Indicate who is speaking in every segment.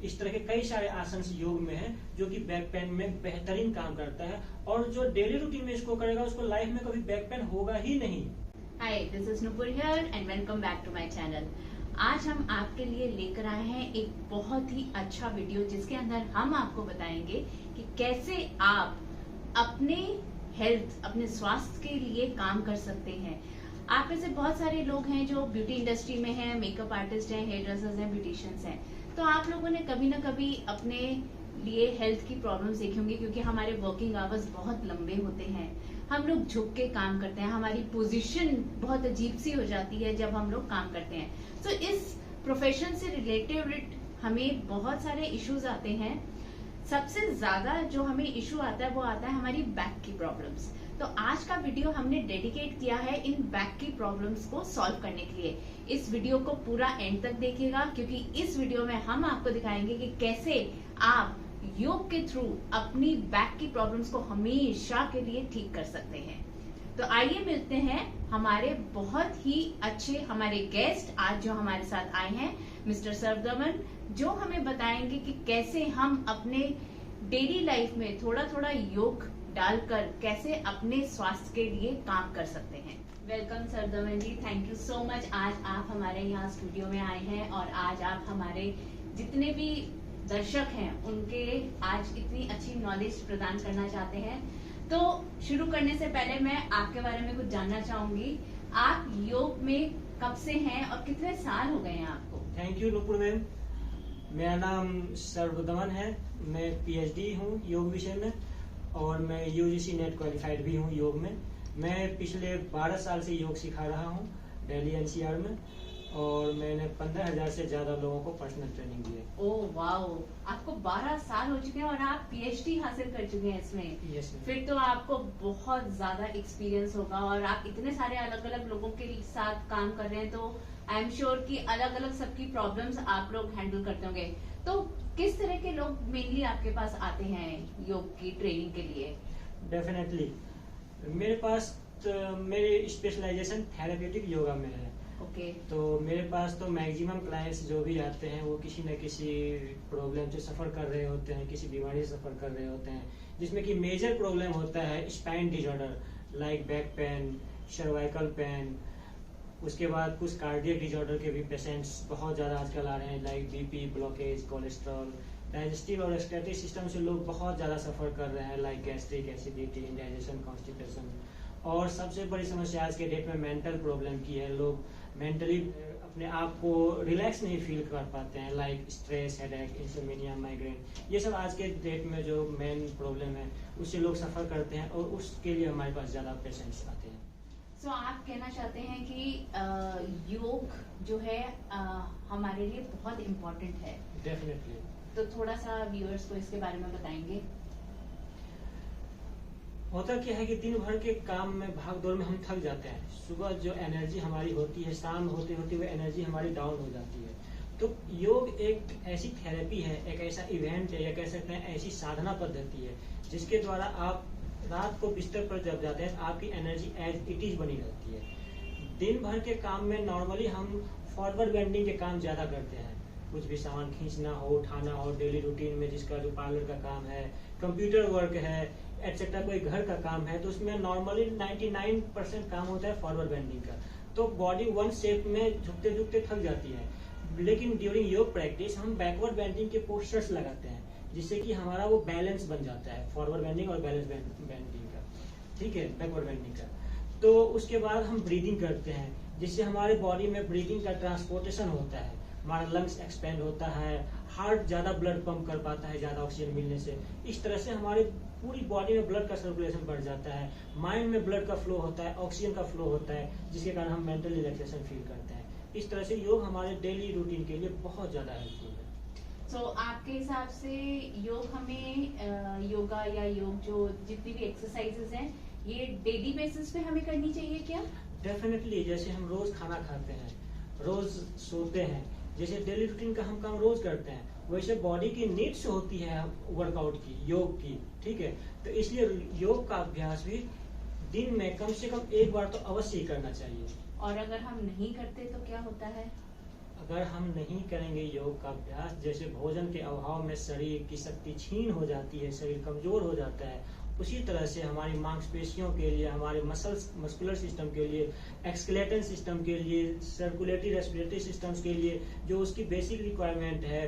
Speaker 1: इस तरह के कई सारे आसन योग में हैं जो कि बैक पेन में बेहतरीन काम करता है, और जो डेली रूटीन में इसको करेगा उसको लाइफ में कभी बैक पेन होगा ही नहीं।
Speaker 2: Hi, this is Nupur here and welcome back to my channel. आज हम आपके लिए लेकर आए हैं एक बहुत ही अच्छा वीडियो जिसके अंदर हम आपको बताएंगे कि कैसे आप अपने हेल्थ, अपने स्वास्थ्य के लिए काम कर सकते हैं। आप में से बहुत सारे लोग हैं जो ब्यूटी इंडस्ट्री में हैं, मेकअप आर्टिस्ट हैं, हेयर ड्रेसर्स हैं, ब्यूटिशियंस हैं, तो आप लोगों ने कभी ना कभी अपने लिए हेल्थ की प्रॉब्लम्स देखी होंगी, क्योंकि हमारे वर्किंग आवर्स बहुत लंबे होते हैं, हम लोग झुक के काम करते हैं, हमारी पोजीशन बहुत अजीब सी हो जाती है जब हम लोग काम करते हैं। तो इस प्रोफेशन से रिलेटेड हमें बहुत सारे इश्यूज आते हैं। सबसे ज्यादा जो हमें इशू आता है वो आता है हमारी बैक की प्रॉब्लम्स। तो आज का वीडियो हमने डेडिकेट किया है इन बैक की प्रॉब्लम्स को सॉल्व करने के लिए। इस वीडियो को पूरा एंड तक देखिएगा, क्योंकि इस वीडियो में हम आपको दिखाएंगे कि कैसे आप योग के थ्रू अपनी बैक की प्रॉब्लम्स को हमेशा के लिए ठीक कर सकते हैं। तो आइए मिलते हैं हमारे बहुत ही अच्छे हमारे गेस्ट आज जो हमारे साथ आए हैं, मिस्टर सरदमन, जो हमें बताएंगे कि कैसे हम अपने डेली लाइफ में थोड़ा थोड़ा योग डालकर कैसे अपने स्वास्थ्य के लिए काम कर सकते हैं। Welcome Sardaman ji, thank you so much. आज आप हमारे यहाँ स्टूडियो में आए हैं और आज आप हमारे जितने भी दर्शक हैं उनके आज इतनी अच्छी नॉलेज प्रदान करना चाहते हैं। तो शुरू करने से पहले मैं आपके बारे में कुछ जानना चाहूंगी। आप योग में कब से हैं और कितने साल हो गए हैं आपको?
Speaker 1: Thank you Nupur ma'am. मेरा नाम सरदमन है, मैं PhD हूँ योग विषय में, और मैं UGC नेट क्वालिफाइड भी हूँ योग में। मैं पिछले 12 साल से योग सिखा रहा हूँ दिल्ली NCR में, और मैंने 15,000 से ज्यादा लोगों को पर्सनल ट्रेनिंग दी है।
Speaker 2: ओह वाओ, आपको 12 साल हो चुके हैं और आप PhD हासिल कर चुके हैं इसमें।
Speaker 1: यस
Speaker 2: फिर तो आपको बहुत ज्यादा एक्सपीरियंस होगा, और आप इतने सारे अलग अलग लोगों के साथ काम कर रहे हैं, तो आई एम श्योर कि अलग अलग सबकी प्रॉब्लम्स आप लोग हैंडल करते होंगे। तो किस तरह के लोग मेनली आपके पास आते हैं योग की ट्रेनिंग के लिए?
Speaker 1: डेफिनेटली मेरे पास मेरी स्पेशलाइजेशन थेरेप्यूटिक योगा में है।
Speaker 2: ओके।
Speaker 1: तो मेरे पास तो मैक्सिमम क्लाइंट्स जो भी आते हैं वो किसी न किसी प्रॉब्लम से सफर कर रहे होते हैं, किसी बीमारी से सफर कर रहे होते हैं, जिसमें कि मेजर प्रॉब्लम होता है spine disorder like back pain, cervical pain. उसके बाद कुछ कार्डियक डिसऑर्डर के भी पेशेंट्स बहुत ज़्यादा आजकल आ रहे हैं, like BP, blockage, cholesterol, digestive और रेस्पिरेटरी सिस्टम से लोग बहुत ज़्यादा सफ़र कर रहे हैं, like gastric, acidity, indigestion, constipation. और सबसे बड़ी समस्या आज के डेट में मेंटल प्रॉब्लम की है। लोग मेंटली अपने आप को रिलैक्स नहीं फील कर पाते हैं, like stress, headache, insomnia, migraine. ये सब आज के डेट में जो मेन प्रॉब्लम है उससे लोग सफ़र करते हैं, और उसके लिए हमारे पास ज़्यादा पेशेंट्स आते हैं।
Speaker 2: So, आप कहना चाहते हैं कि योग जो है हमारे लिए बहुत इम्पोर्टेंट है।
Speaker 1: डेफिनेटली।
Speaker 2: तो थोड़ा सा व्यूअर्स को इसके बारे में बताएंगे।
Speaker 1: होता क्या है कि दिन भर के काम में भाग दौड़ में हम थक जाते हैं। सुबह जो एनर्जी हमारी होती है, शाम होते होते वो एनर्जी हमारी डाउन हो जाती है। तो योग एक ऐसी थेरेपी है, एक ऐसा इवेंट है, या कह सकते हैं ऐसी साधना पद्धति है जिसके द्वारा आप रात को बिस्तर पर जब जाते हैं आपकी एनर्जी एज इट इज बनी रहती है। दिन भर के काम में नॉर्मली हम फॉरवर्ड बेंडिंग के काम ज्यादा करते हैं, कुछ भी सामान खींचना हो, उठाना हो, डेली रूटीन में जिसका जो पार्लर का काम है, कंप्यूटर वर्क है, एटसेट्रा, कोई घर का काम है, तो उसमें नॉर्मली 99% काम होता है फॉरवर्ड बेंडिंग का। तो बॉडी वन शेप में झुकते झुकते थक जाती है। लेकिन ड्यूरिंग योग प्रैक्टिस हम बैकवर्ड बेंडिंग के पोस्चर्स लगाते हैं, जिससे कि हमारा वो बैलेंस बन जाता है, फॉरवर्ड बेंडिंग और बैलेंस बेंडिंग का, ठीक है, बैकवर्ड बेंडिंग का। तो उसके बाद हम ब्रीदिंग करते हैं, जिससे हमारे बॉडी में ब्रीदिंग का ट्रांसपोर्टेशन होता है, हमारा लंग्स एक्सपेंड होता है, हार्ट ज्यादा ब्लड पंप कर पाता है ज्यादा ऑक्सीजन मिलने से। इस तरह से हमारी पूरी बॉडी में ब्लड का सर्कुलेशन बढ़ जाता है, माइंड में ब्लड का फ्लो होता है, ऑक्सीजन का फ्लो होता है, जिसके कारण हम मेंटल रिलैक्सेशन फील करते हैं। इस तरह से योग हमारे डेली रूटीन के लिए बहुत ज्यादा हेल्पफुल है।
Speaker 2: तो आपके हिसाब से योग हमें योगा या योग जो जितनी भी एक्सरसाइजेस हैं ये डेली बेसिस पे हमें करनी चाहिए क्या?
Speaker 1: डेफिनेटली। जैसे हम रोज खाना खाते हैं, रोज सोते हैं, जैसे डेली रूटीन का हम काम रोज करते हैं, वैसे बॉडी की नीड्स होती है वर्कआउट की, योग की, ठीक है। तो इसलिए योग का अभ्यास भी दिन में कम से कम एक बार तो अवश्य ही करना चाहिए।
Speaker 2: और अगर हम नहीं करते तो क्या होता है?
Speaker 1: अगर हम नहीं करेंगे योग का अभ्यास, जैसे भोजन के अभाव में शरीर की शक्ति छीन हो जाती है, शरीर कमजोर हो जाता है, उसी तरह से हमारी मांसपेशियों के लिए, हमारे मस्कुलर सिस्टम के लिए, एक्सक्लेटन सिस्टम के लिए, सर्कुलेटरी रेस्पिरेटरी सिस्टम्स के लिए जो उसकी बेसिक रिक्वायरमेंट है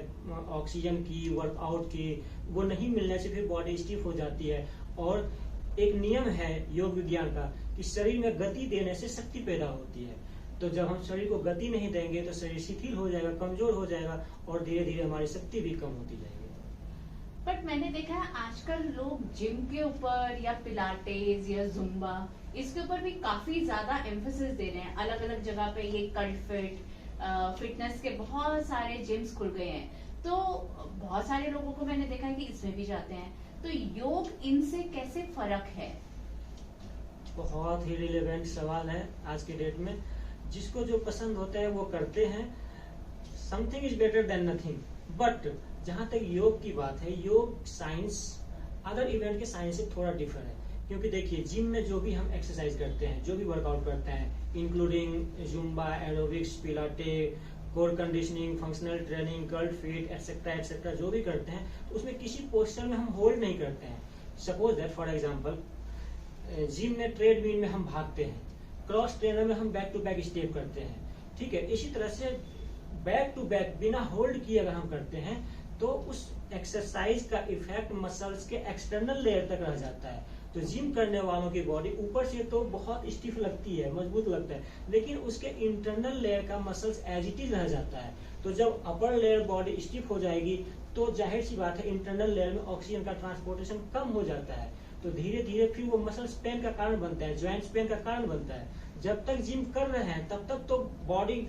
Speaker 1: ऑक्सीजन की, वर्कआउट की, वो नहीं मिलने से फिर बॉडी स्टिफ हो जाती है। और एक नियम है योग विज्ञान का कि शरीर में गति देने से शक्ति पैदा होती है। तो जब हम शरीर को गति नहीं देंगे तो शरीर शिथिल हो जाएगा, कमजोर हो जाएगा और धीरे धीरे हमारी शक्ति भी कम होती जाएगी।
Speaker 2: बट मैंने देखा है आजकल लोग जिम के ऊपर या पिलाटेस या जुम्बा इसके ऊपर भी काफी ज्यादा एम्फेसिस दे रहे हैं। अलग अलग जगह पे ये कल्ट फिटनेस के बहुत सारे जिम्स खुल गए हैं, तो बहुत सारे लोगों को मैंने देखा है कि इसमें भी जाते हैं। तो योग इनसे कैसे फर्क है?
Speaker 1: बहुत ही रिलेवेंट सवाल है आज के डेट में। जिसको जो पसंद होता है वो करते हैं। Something is better than nothing. But जहां तक योग की बात है, योग साइंस अदर इवेंट के साइंस से थोड़ा डिफर है। क्योंकि देखिए जिम में जो भी हम एक्सरसाइज करते हैं, जो भी वर्कआउट करते हैं, including Zumba, aerobics, पिलाटे, core conditioning, functional training, curl fit etcetera etcetera, जो भी करते हैं तो उसमें किसी पोस्चर में हम होल्ड नहीं करते हैं। Suppose that for example gym में ट्रेडमिल में हम भागते हैं, क्रॉस ट्रेनर में हम बैक टू बैक स्टेप करते हैं, ठीक है। इसी तरह से बैक टू बैक बिना होल्ड किए अगर हम करते हैं तो उस एक्सरसाइज का इफेक्ट मसल्स के एक्सटर्नल लेयर तक रह जाता है। तो जिम करने वालों की बॉडी ऊपर से तो बहुत स्टिफ लगती है, मजबूत लगता है, लेकिन उसके इंटरनल लेयर का मसल्स एज इट इज रह जाता है। तो जब अपर लेयर बॉडी स्टिफ हो जाएगी तो जाहिर सी बात है इंटरनल लेयर में ऑक्सीजन का ट्रांसपोर्टेशन कम हो जाता है। तो धीरे धीरे फिर वो मसल्स पेन का कारण बनता है, ज्वाइंट्स पेन का कारण बनता है। जब तक जिम कर रहे हैं तब तक तो बॉडी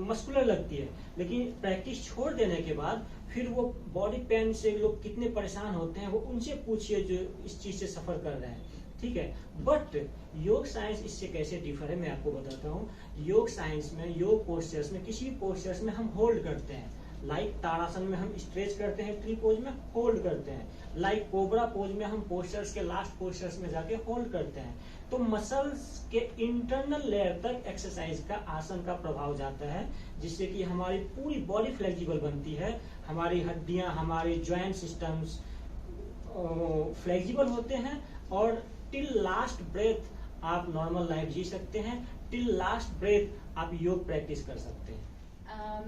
Speaker 1: मस्कुलर लगती है, लेकिन प्रैक्टिस छोड़ देने के बाद फिर वो बॉडी पेन से लोग कितने परेशान होते हैं वो उनसे पूछिए जो इस चीज से सफर कर रहे हैं, ठीक है। बट योग साइंस इससे कैसे डिफर है मैं आपको बताता हूँ। योग साइंस में, योग पोस्चर्स में, किसी पोस्चर्स में हम होल्ड करते हैं। लाइक ताड़ासन में हम स्ट्रेच करते हैं, ट्री पोज में होल्ड करते हैं। लाइक कोबरा पोज में हम पोस्चर्स के लास्ट पोस्चर्स में जाके होल्ड करते हैं। तो मसल्स के इंटरनल लेयर तक एक्सरसाइज का, आसन का प्रभाव जाता है, जिससे कि हमारी पूरी बॉडी फ्लेक्सिबल बनती है, हमारी हड्डियां, हमारे ज्वाइंट सिस्टम्स फ्लेक्सिबल होते हैं और टिल लास्ट ब्रेथ आप नॉर्मल लाइफ जी सकते हैं, टिल लास्ट ब्रेथ आप योग प्रैक्टिस कर सकते हैं।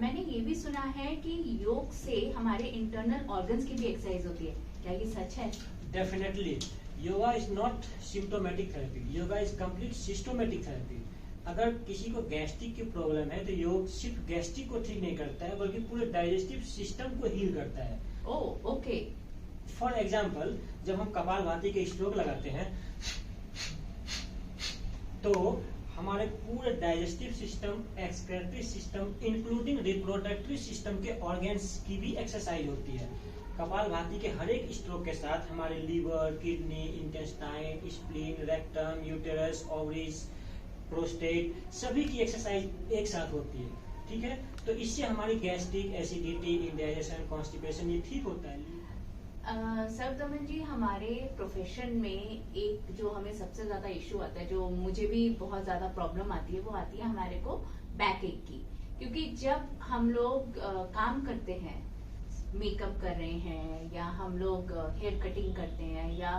Speaker 2: मैंने ये भी सुना है कि योग से हमारे इंटरनल ऑर्गन्स की भी एक्सरसाइज होती है, क्या ये सच है?
Speaker 1: Definitely. Yoga is not symptomatic therapy, yoga is complete systematic therapy. अगर किसी को गैस्ट्रिक की प्रॉब्लम है तो योग सिर्फ गैस्ट्रिक को ठीक नहीं करता है बल्कि पूरे डाइजेस्टिव सिस्टम को हील करता है।
Speaker 2: Oh okay.
Speaker 1: फॉर एग्जाम्पल जब हम कपालभाति के स्ट्रोक लगाते हैं तो हमारे पूरे digestive system, excretory system, including reproductive system के ऑर्गन्स की भी एक्सरसाइज होती है। कपालभाति के हर एक स्ट्रोक के साथ हमारे liver, kidney, intestine, spleen, rectum, uterus, ovaries, prostate सभी की एक्सरसाइज एक साथ होती है, ठीक है। तो इससे हमारी गैस्ट्रिक, एसिडिटी, इंडाइजेशन, कॉन्स्टिपेशन ये ठीक होता है।
Speaker 2: सरदमन जी, हमारे प्रोफेशन में एक जो हमें सबसे ज्यादा इश्यू आता है, जो मुझे भी बहुत ज्यादा प्रॉब्लम आती है, वो आती है हमारे को बैक एक की। क्योंकि जब हम लोग काम करते हैं, मेकअप कर रहे हैं या हम लोग हेयर कटिंग करते हैं या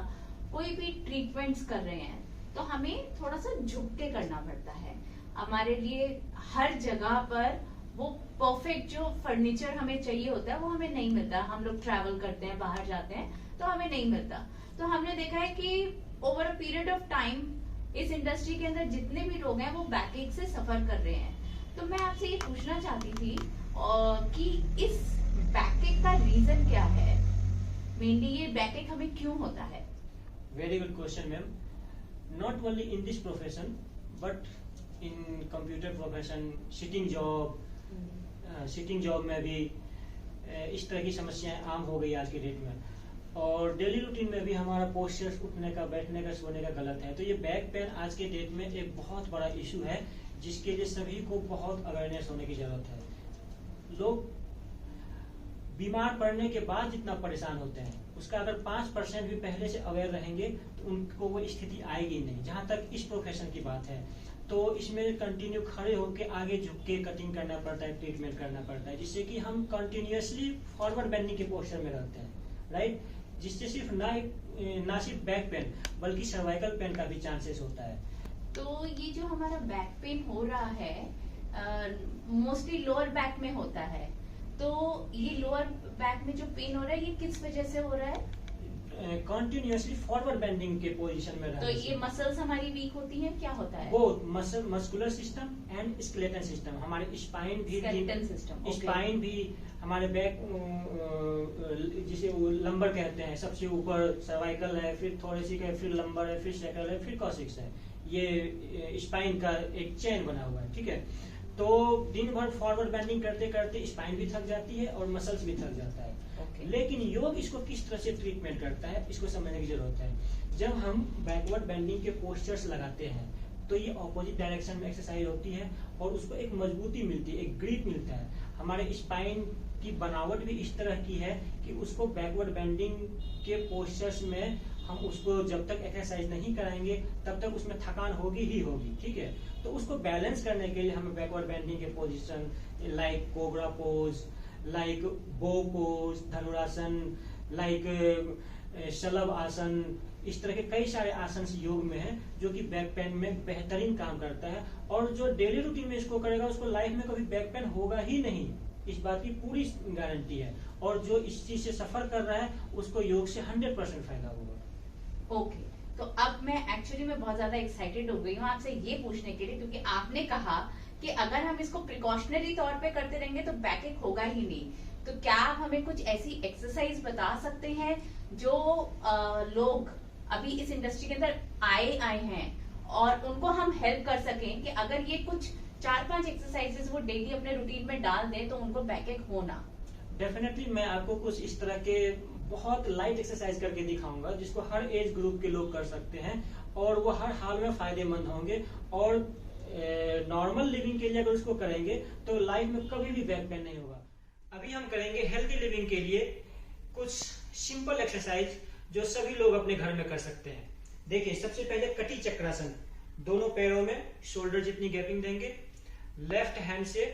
Speaker 2: कोई भी ट्रीटमेंट्स कर रहे हैं, तो हमें थोड़ा सा झुक के करना पड़ता है। हमारे लिए हर जगह पर वो परफेक्ट जो फर्नीचर हमें चाहिए होता है वो हमें नहीं मिलता। हम लोग ट्रैवल करते हैं, बाहर जाते हैं तो हमें नहीं मिलता। तो हमने देखा है कि over a period of time इस इंडस्ट्री के अंदर जितने भी लोग हैं वो बैकएक से सफर कर रहे हैं। तो मैं आपसे ये पूछना चाहती थी कि इस बैकएक का रीजन क्या है? मेनली ये बैकएक हमें क्यों होता है?
Speaker 1: Very good question ma'am. Not only in this profession but in computer profession, sitting job में भी इस तरह की समस्याएं आम हो गई आज के डेट में। और डेली रूटीन में भी हमारा पोस्चर, उठने का, बैठने का, सोने का गलत है। तो ये बैक पेन आज के डेट में एक बहुत बड़ा इशू है जिसके लिए सभी को बहुत अवेयरनेस होने की जरूरत है। लोग बीमार पड़ने के बाद जितना परेशान होते हैं उसका अगर 5% भी पहले से अवेयर रहेंगे तो उनको वो स्थिति आएगी नहीं। जहां तक इस प्रोफेशन की बात है, तो इसमें कंटिन्यू खड़े होकर आगे झुक के कटिंग करना पड़ता है, ट्रीटमेंट करना पड़ता है, जिससे कि हम कंटिन्यूअसली फॉरवर्ड बेंडिंग के पोस्चर में रहते हैं, राइट। जिससे सिर्फ ना सिर्फ बैक पेन बल्कि सर्वाइकल पेन का भी चांसेस होता है।
Speaker 2: तो ये जो हमारा बैक पेन हो रहा है मोस्टली लोअर बैक में होता है, तो ये लोअर बैक में जो पेन हो रहा है ये किस वजह से हो रहा है?
Speaker 1: कंटिन्यूअसली फॉरवर्ड बेंडिंग के पोजीशन में रहने
Speaker 2: तो ये मसल्स हमारी वीक होती हैं, क्या होता है?
Speaker 1: Both muscular system and skeleton system, हमारे स्पाइन भी स्पाइन भी हमारे बैक जिसे वो लंबर कहते हैं, सबसे ऊपर सर्वाइकल है, फिर थोरेसिक है, फिर लंबर है, फिर सैक्रल है, फिर कॉसिक्स है। ये स्पाइन का एक चेन बना हुआ है, ठीक है। तो दिन भर फॉरवर्ड बेंडिंग करते करते स्पाइन भी थक जाती है और मसल्स भी थक जाता है। लेकिन योग इसको किस तरह से ट्रीटमेंट करता है, इसको समझने की जरूरत है। जब हम बैकवर्ड बेंडिंग के पोस्चर्स लगाते हैं तो ये ऑपोजिट डायरेक्शन में एक्सरसाइज होती है और उसको एक मजबूती मिलती है, एक ग्रिप मिलता है। हमारे स्पाइन की बनावट भी इस तरह की है कि उसको बैकवर्ड बेंडिंग के पोस्चर्स में हम उसको जब तक एक्सरसाइज नहीं कराएंगे तब तक उसमें थकान होगी ही होगी, ठीक है। तो उसको बैलेंस करने के लिए हमें बैकवर्ड बेंडिंग के position like cobra pose, like bow pose, dhanurasana, like shalabh asana, इस तरह के कई सारे आसन योग में हैं जो कि बैक पेन में बेहतरीन काम करता है। और जो डेली रूटीन में इसको करेगा उसको लाइफ में कभी बैक पेन होगा ही नहीं, इस बात की पूरी गारंटी है। और जो इस चीज से सफर कर रहा है उसको योग से 100% फायदा होगा।
Speaker 2: ओके, तो अब मैं एक्चुअली बहुत ज्यादा एक्साइटेड हो गई हूँ आपसे ये पूछने के लिए, क्योंकि आपने कहा कि अगर हम इसको प्रिकॉशनरी तौर पे करते रहेंगे तो बैकएक होगा ही नहीं। तो क्या आप हमें कुछ ऐसी एक्सरसाइज बता सकते हैं जो लोग अभी इस इंडस्ट्री के अंदर आए हैं और उनको हम हेल्प कर सकें कि अगर ये कुछ 4-5 एक्सरसाइजेस वो डेली अपने रूटीन में डाल दें तो उनको बैकएक होना?
Speaker 1: डेफिनेटली मैं आपको कुछ इस तरह के बहुत लाइट एक्सरसाइज करके दिखाऊंगा जिसको हर एज ग्रुप के लोग कर सकते हैं और वो हर हाल में फायदेमंद होंगे। और नॉर्मल लिविंग के लिए अगर उसको करेंगे तो लाइफ में कभी भी बैक पेन नहीं होगा। अभी हम करेंगे हेल्थी लिविंग के लिए कुछ सिंपल एक्सरसाइज जो सभी लोग अपने घर में कर सकते हैं। देखिए, सबसे पहले कटी चक्रासन, दोनों पैरों में शोल्डर जितनी गैपिंग देंगे, लेफ्ट हैंड से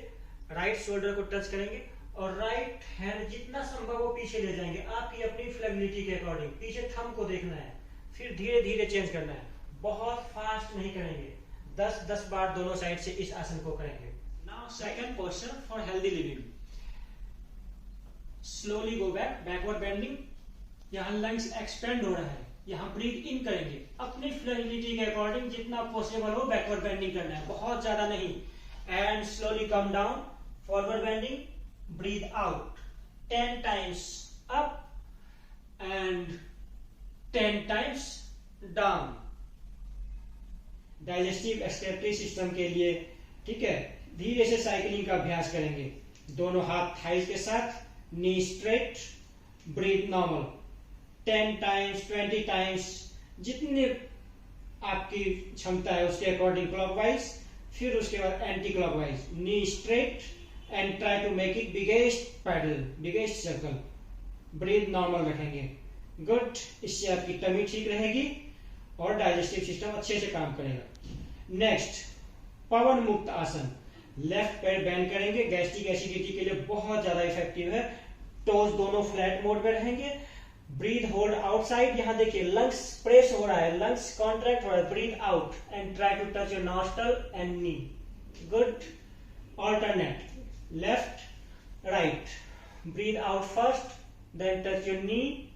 Speaker 1: राइट शोल्डर को टच करेंगे और राइट हैंड जितना संभव हो पीछे ले जाएंगे, आपकी अपनी फ्लेक्सिबिलिटी के अकॉर्डिंग। पीछे थंब को देखना है, फिर धीरे धीरे चेंज करना है, बहुत फास्ट नहीं करेंगे। 10 बार दोनों साइड से इस आसन को करेंगे। Now second posture for healthy living, slowly go back, backward bending. यहाँ लंग्स एक्सपेंड हो रहा है, यहाँ ब्रीथ इन करेंगे, अपनी फ्लेक्सिबिलिटी के अकॉर्डिंग जितना पॉसिबल हो बैकवर्ड बेंडिंग करना है, बहुत ज्यादा नहीं। And slowly come down, forward bending, breathe out 10 times up and 10 times down। Digestive excretory system के लिए, ठीक है, धीरे से साइकिलिंग का अभ्यास करेंगे, दोनों हाथ थाइज के साथ, knee straight, breathe normal, 10 times 20 times जितनी आपकी क्षमता है उसके अकॉर्डिंग क्लॉकवाइज, फिर उसके बाद anti clockwise, knee straight and try to make it biggest paddle, biggest circle, breathe normal रखेंगे। गुड, इससे आपकी टमी ठीक रहेगी और डाइजेस्टिव सिस्टम अच्छे से काम करेगा। नेक्स्ट, पवन मुक्त आसन, लेफ्ट पैर बेंड करेंगे, गैस्ट्रिक एसिडिटी के लिए बहुत ज्यादा इफेक्टिव है। टोज दोनों फ्लैट मोड में रहेंगे, ब्रीथ होल्ड आउटसाइड। यहाँ देखिए लंग्स प्रेस हो रहा है, लंग्स कॉन्ट्रैक्ट हो रहा है, breathe out and try to touch your nostril and knee. Good, alternate, left, right, breathe out first, then touch your knee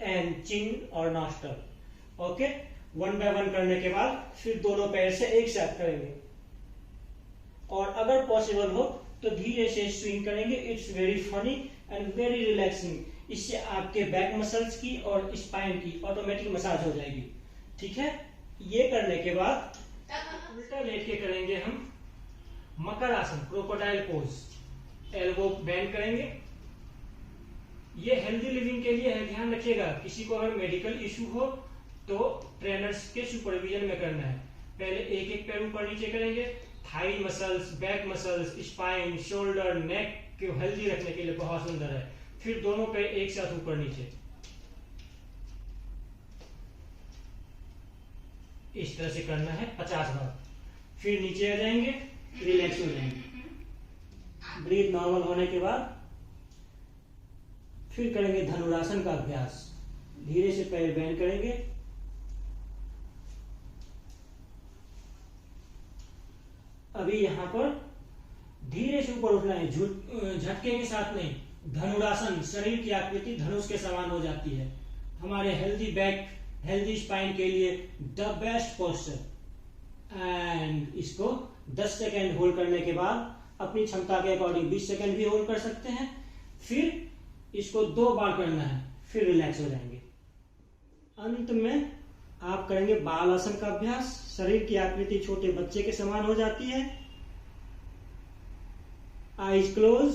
Speaker 1: and chin or nostril। Okay, 1 by 1 करने के बाद फिर दोनों पैर से एक साथ करेंगे और अगर पॉसिबल हो तो धीरे से स्विंग करेंगे। It's very funny and very relaxing. इससे आपके बैक मसल्स की और स्पाइन की ऑटोमेटिक मसाज हो जाएगी, ठीक है। ये करने के बाद उल्टा लेट के करेंगे हम मकर आसन, क्रोकोडाइल पोज। एल्बो बेंड करेंगे। ये हेल्दी लिविंग के लिए है, ध्यान रखिएगा। किसी को अगर मेडिकल इशू हो तो ट्रेनर्स के सुपरविजन में करना है। पहले एक एक पैर ऊपर नीचे करेंगे, thigh muscles, back muscles, spine, shoulder, neck को हेल्दी रखने के लिए बहुत सुंदर है। फिर दोनों पैर एक साथ ऊपर नीचे। इस तरह से करना है 50 बार। फिर नीचे आ जाएंगे, रिलैक्स हो जाएंगे। ब्रीथ नॉर्मल होने के बाद फिर करेंगे धनुरासन का अभ्यास। धीरे से पैर बेंड करेंगे, अभी यहां पर धीरे से ऊपर उठना है, झटके के साथ नहीं। धनुरासन, शरीर की आकृति धनुष के समान हो जाती है। हमारे हेल्दी बैक, हेल्दी स्पाइन के लिए द बेस्ट पोस्चर। एंड इसको 10 सेकेंड होल्ड करने के बाद अपनी क्षमता के अकॉर्डिंग 20 सेकेंड भी होल्ड कर सकते हैं। फिर इसको 2 बार करना है, फिर रिलैक्स हो जाएंगे। अंत में आप करेंगे बाल आसन का अभ्यास। शरीर की आकृति छोटे बच्चे के समान हो जाती है। Eyes close,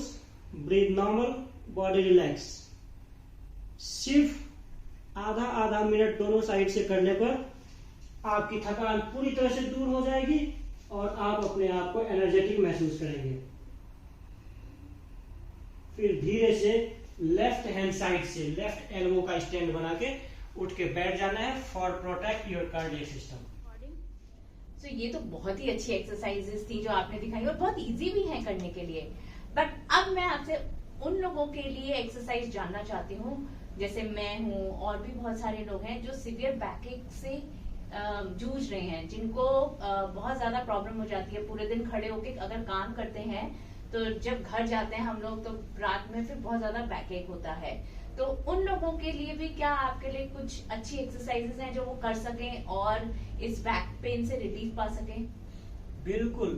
Speaker 1: breathe normal, body relax. सिर्फ आधा मिनट दोनों साइड से करने पर आपकी थकान पूरी तरह से दूर हो जाएगी और आप अपने आप को एनर्जेटिक महसूस करेंगे। फिर धीरे से लेफ्ट हैंड साइड से लेफ्ट एल्बो का स्टैंड बना के उठ के बैठ जाना है for protect your cardiac system.
Speaker 2: तो ये तो बहुत ही अच्छी एक्सरसाइजेस थी जो आपने दिखाई और बहुत इजी भी है करने के लिए। बट अब मैं आपसे उन लोगों के लिए एक्सरसाइज जानना चाहती हूँ, जैसे मैं हूँ और भी बहुत सारे लोग हैं जो सीवियर बैकएक से जूझ रहे हैं, जिनको बहुत ज्यादा प्रॉब्लम हो जाती है। पूरे दिन खड़े होके अगर काम करते हैं तो जब घर जाते हैं हम लोग तो रात में फिर बहुत ज्यादा बैकएक होता है। तो उन लोगों के लिए भी क्या आपके लिए कुछ अच्छी एक्सरसाइजेस हैं जो वो कर सकें और इस बैक पेन से रिलीफ पा सकें?
Speaker 1: बिल्कुल,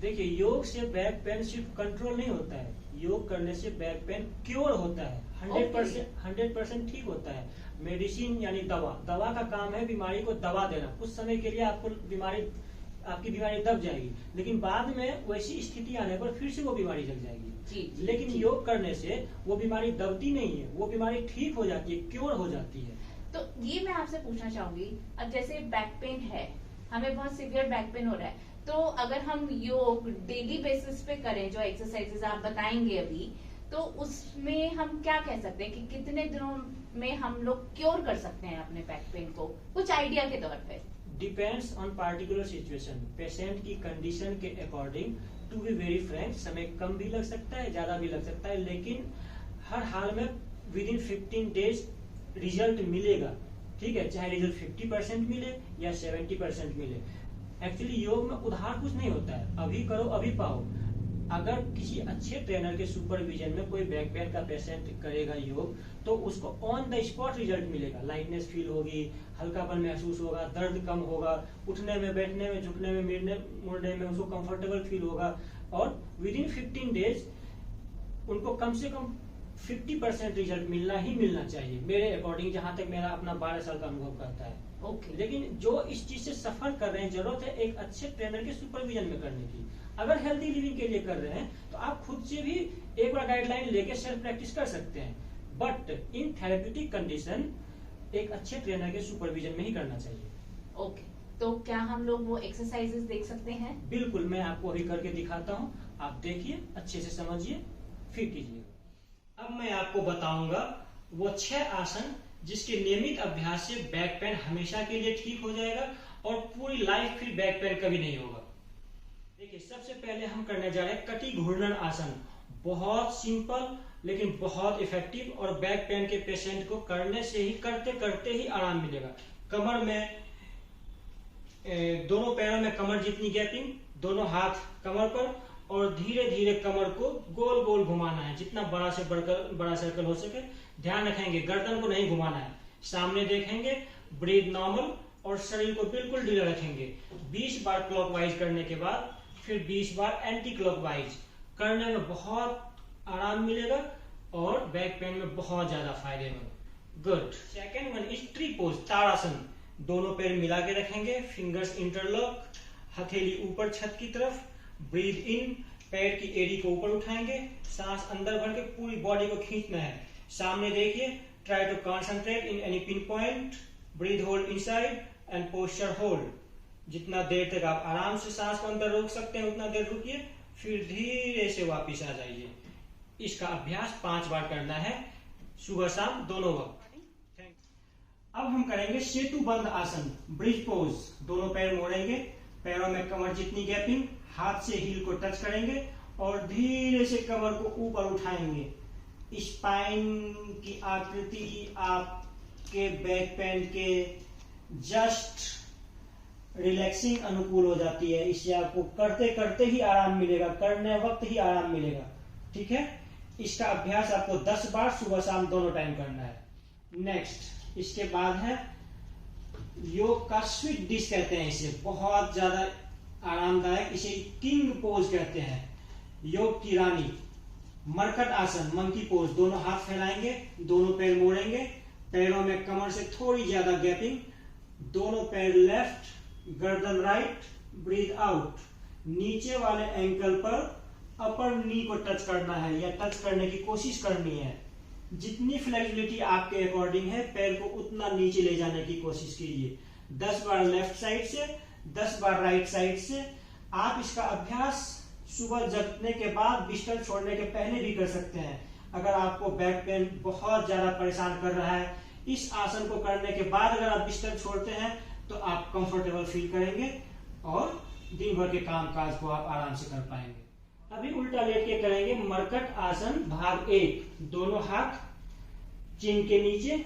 Speaker 1: देखिए योग से बैक पेन सिर्फ कंट्रोल नहीं होता है, योग करने से बैक पेन क्योर होता है। 100% ठीक होता है। मेडिसिन यानी दवा का काम है बीमारी को दबा देना। कुछ समय के लिए आपकी बीमारी दब जाएगी, लेकिन बाद में वैसी स्थिति आने पर फिर से वो बीमारी जग जाएगी। लेकिन योग करने से वो बीमारी दबती नहीं है, वो बीमारी ठीक हो जाती है, क्योर हो जाती है।
Speaker 2: तो ये मैं आपसे पूछना चाहूंगी, अब जैसे बैक पेन है, हमें बहुत सीवियर बैक पेन हो रहा है, तो अगर हम योग डेली बेसिस पे करें जो एक्सरसाइजेस आप बताएंगे अभी, तो उसमें हम क्या कह सकते हैं कि कितने दिनों में हम लोग क्योर कर सकते हैं अपने बैक पेन को, कुछ आइडिया के तौर पे?
Speaker 1: Depends on particular situation, patient की कंडीशन के according. To be very frank, समय कम भी लग सकता है, ज्यादा भी लग सकता है, लेकिन हर हाल में विद इन 15 डेज रिजल्ट मिलेगा। ठीक है, चाहे रिजल्ट 50% मिले या 70% मिले। एक्चुअली योग में उधार कुछ नहीं होता है, अभी करो अभी पाओ। अगर किसी अच्छे ट्रेनर के सुपरविजन में कोई बैक पेन का पेशेंट करेगा योग, तो उसको ऑन द स्पॉट रिजल्ट मिलेगा। लाइटनेस फील होगी, हल्कापन महसूस होगा, दर्द कम होगा, उठने में, बैठने में, झुकने में, मुड़ने में उसको कंफर्टेबल फील होगा। और विद इन 15 डेज उनको कम से कम 50% रिजल्ट मिलना ही मिलना चाहिए, मेरे अकॉर्डिंग, जहां तक मेरा अपना 12 साल का अनुभव करता है। लेकिन जो इस चीज से सफर कर रहे हैं, जरूरत है एक अच्छे ट्रेनर के सुपरविजन में करने की। अगर हेल्दी लिविंग के लिए कर रहे हैं तो आप खुद से भी एक बार गाइडलाइन लेके सेल्फ प्रैक्टिस कर सकते हैं, बट इन थेरेप्यूटिक कंडीशन एक अच्छे ट्रेनर के सुपरविजन में ही करना चाहिए।
Speaker 2: ओके, तो क्या हम लोग वो एक्सरसाइजेस देख सकते हैं?
Speaker 1: बिल्कुल, मैं आपको अभी करके दिखाता हूँ, आप देखिए, अच्छे से समझिए, फिर कीजिए। अब मैं आपको बताऊंगा वो 6 आसन जिसके नियमित अभ्यास से बैक पेन हमेशा के लिए ठीक हो जाएगा और पूरी लाइफ फिर बैक पेन कभी नहीं होगा। देखिए, सबसे पहले हम करने जा रहे हैं कटी घूर्णन आसन। बहुत सिंपल लेकिन बहुत इफेक्टिव, और बैक पेन के पेशेंट को करने से ही, करते करते ही आराम मिलेगा। कमर में, दोनों पैरों में कमर जितनी गैपिंग, दोनों हाथ कमर पर, और धीरे धीरे कमर को गोल गोल घुमाना है, जितना बड़ा से बड़ा सर्कल हो सके। ध्यान रखेंगे गर्दन को नहीं घुमाना है, सामने देखेंगे, ब्रीथ नॉर्मल, और शरीर को बिल्कुल ढीला रखेंगे। 20 बार क्लॉकवाइज करने के बाद फिर 20 बार एंटी क्लॉकवाइज करने में बहुत आराम मिलेगा और बैक पेन में बहुत ज्यादा फायदेमंद। Good. Second one is tree pose, tadasana. दोनों पैर मिला के रखेंगे, फिंगर्स इंटरलॉक, हथेली ऊपर छत की तरफ। ब्रीथ इन, पैर की एड़ी को ऊपर उठाएंगे, सांस अंदर भर के पूरी बॉडी को खींचना है। सामने देखिए, try to concentrate in any pin point, breathe hold inside and posture hold. जितना देर तक आप आराम से सांस को अंदर रोक सकते हैं उतना देर रुकिए, फिर धीरे से वापस आ जाइए। इसका अभ्यास 5 बार करना है, सुबह शाम दोनों वक्त। अब हम करेंगे सेतु बंद आसन, ब्रिज पोज। दोनों पैर मोड़ेंगे, पैरों में कमर जितनी गैपिंग, हाथ से हील को टच करेंगे और धीरे से कमर को ऊपर उठाएंगे। स्पाइन की आकृति ही आपके बैक पेन के जस्ट रिलैक्सिंग अनुकूल हो जाती है। इससे आपको करते करते ही आराम मिलेगा, करने वक्त ही आराम मिलेगा। ठीक है, इसका अभ्यास आपको 10 बार सुबह शाम दोनों टाइम करना है। नेक्स्ट, इसके बाद है योग का स्वीट डिश कहते हैं इसे, बहुत ज्यादा आरामदायक, इसे किंग पोज कहते हैं। योग की रानी, मरकट आसन, मंकी पोज। दोनों हाथ फैलाएंगे, दोनों पैर मोड़ेंगे, पैरों में कमर से थोड़ी ज्यादा गैपिंग, दोनों पैर लेफ्ट, गर्दन राइट, ब्रीथ आउट। नीचे वाले एंकल पर अपर नी को टच करना है या टच करने की कोशिश करनी है। जितनी फ्लेक्सिबिलिटी आपके अकॉर्डिंग है, पैर को उतना नीचे ले जाने की कोशिश कीजिए। 10 बार लेफ्ट साइड से, 10 बार राइट साइड से। आप इसका अभ्यास सुबह जगने के बाद, बिस्तर छोड़ने के पहले भी कर सकते हैं। अगर आपको बैक पेन बहुत ज्यादा परेशान कर रहा है, इस आसन को करने के बाद अगर आप बिस्तर छोड़ते हैं तो आप कंफर्टेबल फील करेंगे और दिन भर के काम काज को आप आराम से कर पाएंगे। अभी उल्टा लेट के करेंगे मरकट आसन भाग 1। दोनों हाथ चिन के नीचे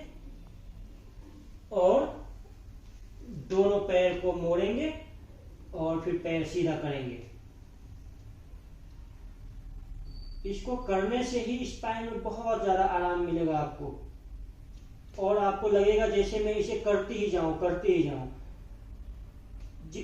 Speaker 1: और दोनों पैर को मोड़ेंगे और फिर पैर सीधा करेंगे। इसको करने से ही स्पाइन में बहुत ज्यादा आराम मिलेगा आपको और आपको लगेगा जैसे मैं इसे करते ही जाऊं।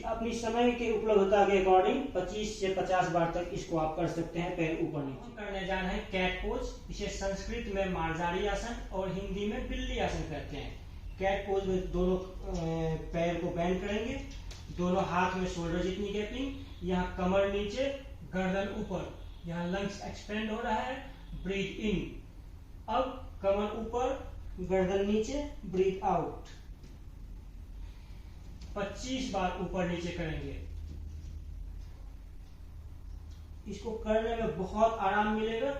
Speaker 1: अपनी समय की उपलब्धता के अकॉर्डिंग 25 से 50 बार तक इसको आप कर सकते हैं, पैर ऊपर नीचे। करने जाना है कैट पोज। इसे संस्कृत में मार्जारी आसन और हिंदी में बिल्ली आसन कहते हैं। कैट पोज में दोनों पैर को बेंड करेंगे, दोनों हाथ में शोल्डर जितनी गैपिंग, यहाँ कमर नीचे, गर्दन ऊपर, यहाँ लंग्स एक्सपेंड हो रहा है, ब्रीथ इन। अब कमर ऊपर, गर्दन नीचे, ब्रीथ आउट। 25 बार ऊपर नीचे करेंगे। इसको करने में बहुत आराम मिलेगा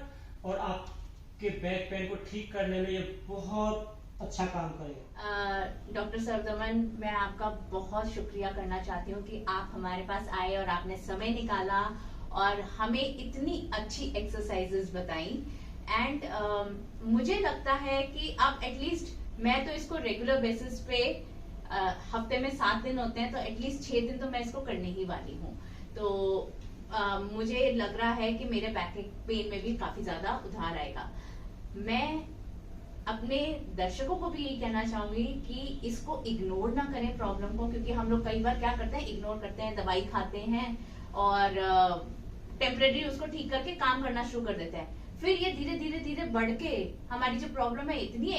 Speaker 1: और आपके बैक पेन को ठीक करने में ये बहुत अच्छा काम करेगा।
Speaker 2: डॉक्टर सरदमन, मैं आपका बहुत शुक्रिया करना चाहती हूँ कि आप हमारे पास आए और आपने समय निकाला और हमें इतनी अच्छी एक्सरसाइजेस बताई। एंड मुझे लगता है कि अब एटलीस्ट मैं तो इसको रेगुलर बेसिस पे हफ्ते में 7 दिन होते हैं तो एटलीस्ट 6 दिन तो मैं इसको करने ही वाली हूँ। तो मुझे लग रहा है कि मेरे बैक पेन में भी काफी ज्यादा उधार आएगा। मैं अपने दर्शकों को भी यही कहना चाहूंगी कि इसको इग्नोर ना करें प्रॉब्लम को, क्योंकि हम लोग कई बार क्या करते हैं, इग्नोर करते हैं, दवाई खाते हैं और टेम्परेरी उसको ठीक करके काम करना शुरू कर देते हैं। फिर ये धीरे धीरे धीरे बढ़ के हमारी जो प्रॉब्लम है इतनी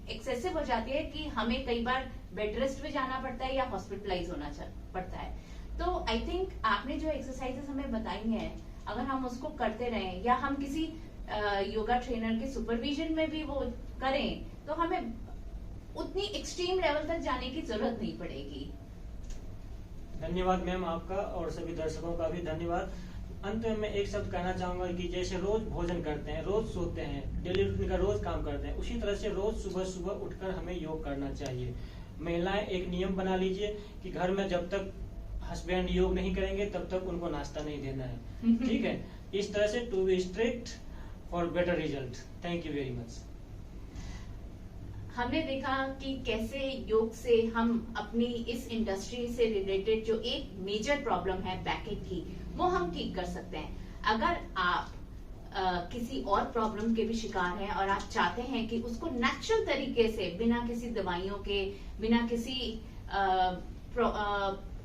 Speaker 2: एक्सेसिव हो जाती है कि हमें कई बार बेड रेस्ट पे जाना पड़ता है या हॉस्पिटलाइज होना पड़ता है। तो आई थिंक आपने जो एक्सरसाइजेस हमें बताई हैं, अगर हम उसको करते रहें या हम किसी योगा ट्रेनर के सुपरविजन में भी वो करें तो हमें उतनी एक्सट्रीम लेवल तक जाने की जरूरत नहीं पड़ेगी।
Speaker 1: धन्यवाद मैम आपका और सभी दर्शकों का भी धन्यवाद। अंत में मैं एक शब्द कहना चाहूंगा कि जैसे रोज भोजन करते हैं, रोज सोते हैं, डेली रूटीन का रोज काम करते हैं, उसी तरह से रोज सुबह सुबह उठकर हमें योग करना चाहिए। महिलाएं एक नियम बना लीजिए कि घर में जब तक हस्बैंड योग नहीं करेंगे तब तक उनको नाश्ता नहीं देना है। ठीक है, इस तरह से to be strict for better result. Thank you very much.
Speaker 2: हमने देखा कि कैसे योग से हम अपनी इस इंडस्ट्री से रिलेटेड जो एक मेजर प्रॉब्लम है बैकएक की, वो हम ठीक कर सकते हैं। अगर आप किसी और प्रॉब्लम के भी शिकार हैं और आप चाहते हैं कि उसको नेचुरल तरीके से बिना किसी दवाइयों के, बिना किसी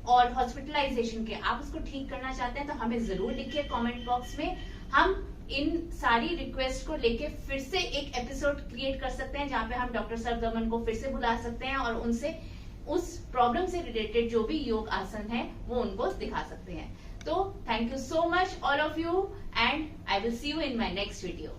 Speaker 2: और हॉस्पिटलाइजेशन के आप उसको ठीक करना चाहते हैं तो हमें जरूर लिखिए कमेंट बॉक्स में। हम इन सारी रिक्वेस्ट को लेके फिर से एक एपिसोड क्रिएट कर सकते हैं जहाँ पे हम डॉक्टर सरदमन को फिर से बुला सकते हैं और उनसे उस प्रॉब्लम से रिलेटेड जो भी योग आसन है वो उनको दिखा सकते हैं। तो thank you so much all of you, and I will see you in my next video.